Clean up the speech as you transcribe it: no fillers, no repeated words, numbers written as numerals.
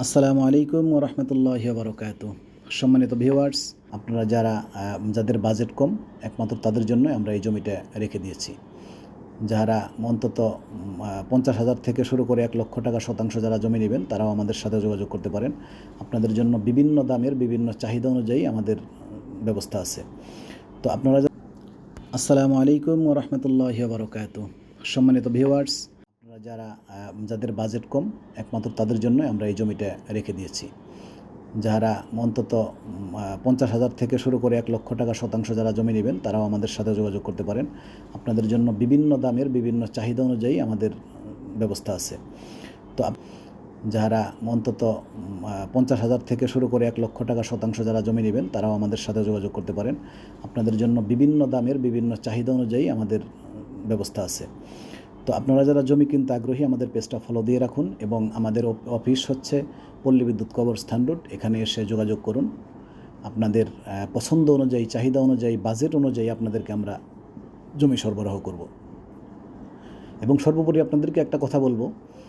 আসসালামু আলাইকুম ওয়া রাহমাতুল্লাহি ওয়া বারাকাতুহু। সম্মানিত ভিউয়ার্স, আপনারা যাদের বাজেট কম, একমাত্র তাদের জন্যই আমরা এই জমিটা রেখে দিয়েছি। যারা অন্তত ৫০,০০০ থেকে শুরু করে ১,০০,০০০ টাকা শতাংশ যারা জমি নেবেন, তারাও আমাদের সাথে যোগাযোগ করতে পারেন। আপনাদের জন্য বিভিন্ন দামের বিভিন্ন চাহিদা অনুযায়ী আমাদের ব্যবস্থা আছে। তো আপনারা আসসালামু আলাইকুম ওয়া রাহমাতুল্লাহি ওয়া বারাকাতুহু। সম্মানিত ভিউয়ার্স, আপনারা যাদের বাজেট কম, একমাত্র তাদের জন্যই আমরা এই জমিটা রেখে দিয়েছি। যারা অন্তত ৫০,০০০ থেকে শুরু করে ১,০০,০০০ টাকা শতাংশ যারা জমি নেবেন, তারাও আমাদের সাথে যোগাযোগ করতে পারেন। আপনাদের জন্য বিভিন্ন দামের বিভিন্ন চাহিদা অনুযায়ী আমাদের ব্যবস্থা আছে। তো যারা অন্তত ৫০,০০০ থেকে শুরু করে ১,০০,০০০ টাকা শতাংশ যারা জমি নেবেন, তারাও আমাদের সাথে যোগাযোগ করতে পারেন। আপনাদের জন্য বিভিন্ন দামের বিভিন্ন চাহিদা অনুযায়ী আমাদের ব্যবস্থা আছে। তো আপনারা যারা জমি কিনতে আগ্রহী, আমাদের পেজটা ফলো দিয়ে রাখুন এবং আমাদের অফিস হচ্ছে পল্লী বিদ্যুৎ কবরস্থান রোড। এখানে এসে যোগাযোগ করুন। আপনাদের পছন্দ অনুযায়ী, চাহিদা অনুযায়ী, বাজেট অনুযায়ী আপনাদেরকে আমরা জমি সরবরাহ করব। এবং সর্বোপরি আপনাদেরকে একটা কথা বলবো,